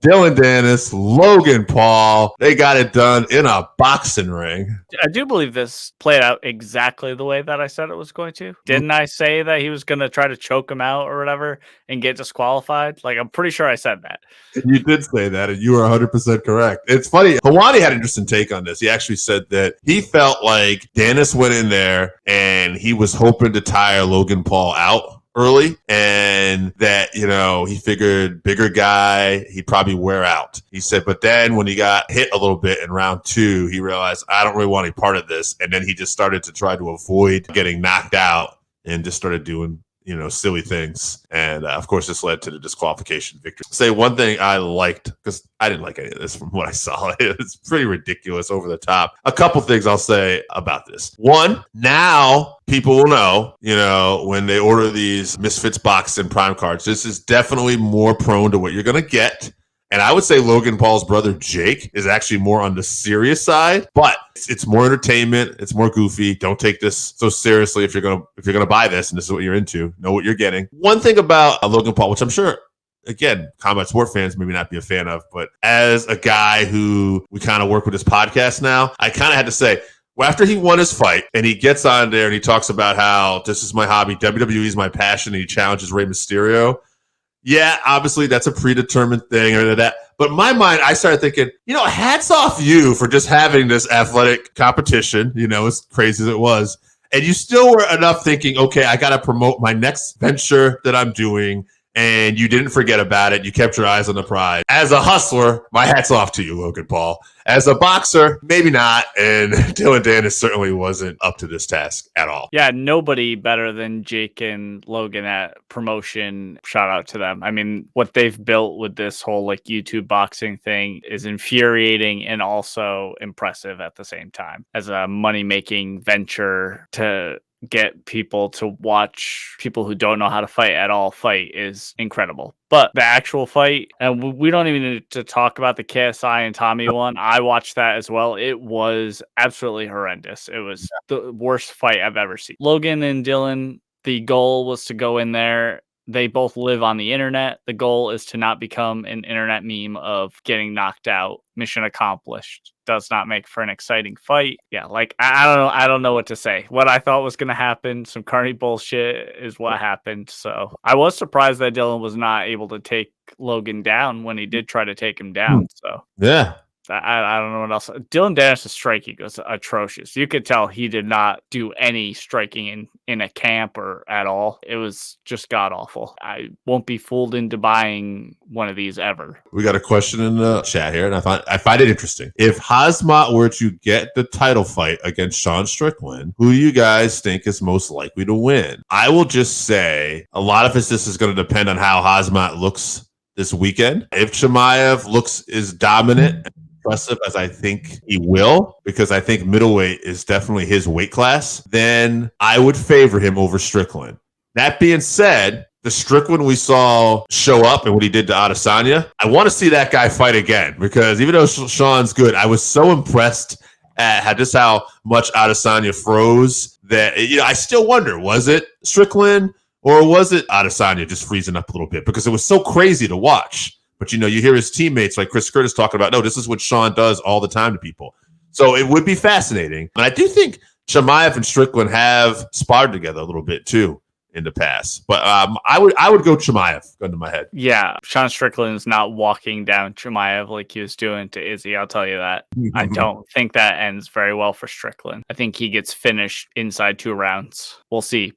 Dillon Danis, Logan Paul, they got it done in a boxing ring. I do believe this played out exactly the way that I said it was going to. Didn't I say that he was going to try to choke him out or whatever and get disqualified? Like, I'm pretty sure I said that. You did say that, and you were 100% correct. It's funny. Hawani had an interesting take on this. He actually said that he felt like Danis went in there and he was hoping to tire Logan Paul out early, and that, he figured bigger guy, he'd probably wear out. He said, but then when he got hit a little bit in round 2, he realized, I don't really want any part of this. And then he just started to try to avoid getting knocked out and just started doing silly things. And of course, this led to the disqualification victory. Say one thing I liked, because I didn't like any of this from what I saw. It's pretty ridiculous, over the top. A couple things I'll say about this. One, now people will know, when they order these Misfits box and Prime cards, this is definitely more prone to what you're going to get. And I would say Logan Paul's brother, Jake, is actually more on the serious side, but it's more entertainment. It's more goofy. Don't take this so seriously if you're going to buy this and this is what you're into. Know what you're getting. One thing about Logan Paul, which I'm sure, again, combat sport fans maybe not be a fan of, but as a guy who we kind of work with his podcast now, I kind of had to say, well, after he won his fight and he gets on there and he talks about how this is my hobby, WWE is my passion, and he challenges Rey Mysterio. Yeah, obviously that's a predetermined thing or that. But in my mind, I started thinking, hats off you for just having this athletic competition, as crazy as it was. And you still were enough thinking, okay, I got to promote my next venture that I'm doing. And you didn't forget about it. You kept your eyes on the prize. As a hustler, my hat's off to you, Logan Paul. As a boxer, maybe not. And Dillon Danis certainly wasn't up to this task at all. Yeah, nobody better than Jake and Logan at promotion. Shout out to them. I mean, what they've built with this whole YouTube boxing thing is infuriating and also impressive at the same time. As a money-making venture to get people to watch people who don't know how to fight at all fight is incredible. But the actual fight, and we don't even need to talk about the KSI and Tommy one. I watched that as well. It was absolutely horrendous. It was the worst fight I've ever seen. Logan and Dillon, the goal was to go in there. They both live on the internet. The goal is to not become an internet meme of getting knocked out. Mission accomplished. Does not make for an exciting fight. Yeah, I don't know. I don't know what to say. What I thought was going to happen, some carny bullshit, is what happened. So I was surprised that Dillon was not able to take Logan down when he did try to take him down. So yeah. I don't know what else. Dillon Danis' striking was atrocious. You could tell he did not do any striking in a camp or at all. It was just god awful. I won't be fooled into buying one of these ever. We got a question in the chat here, and I find it interesting. If Hazmat were to get the title fight against Sean Strickland, who do you guys think is most likely to win? I will just say a lot of this is going to depend on how Hazmat looks this weekend. If Chimaev looks as dominant, impressive as I think he will, because I think middleweight is definitely his weight class, then I would favor him over Strickland. That being said, the Strickland we saw show up and what he did to Adesanya, I want to see that guy fight again, because even though Sean's good, I was so impressed at how much Adesanya froze that, I still wonder, was it Strickland or was it Adesanya just freezing up a little bit? Because it was so crazy to watch. But, you hear his teammates like Chris Curtis talking about, no, this is what Sean does all the time to people. So it would be fascinating. And I do think Chimaev and Strickland have sparred together a little bit, too, in the past. But I would go Chimaev, gun to my head. Yeah, Sean Strickland is not walking down Chimaev like he was doing to Izzy. I'll tell you that. I don't think that ends very well for Strickland. I think he gets finished inside 2 rounds. We'll see.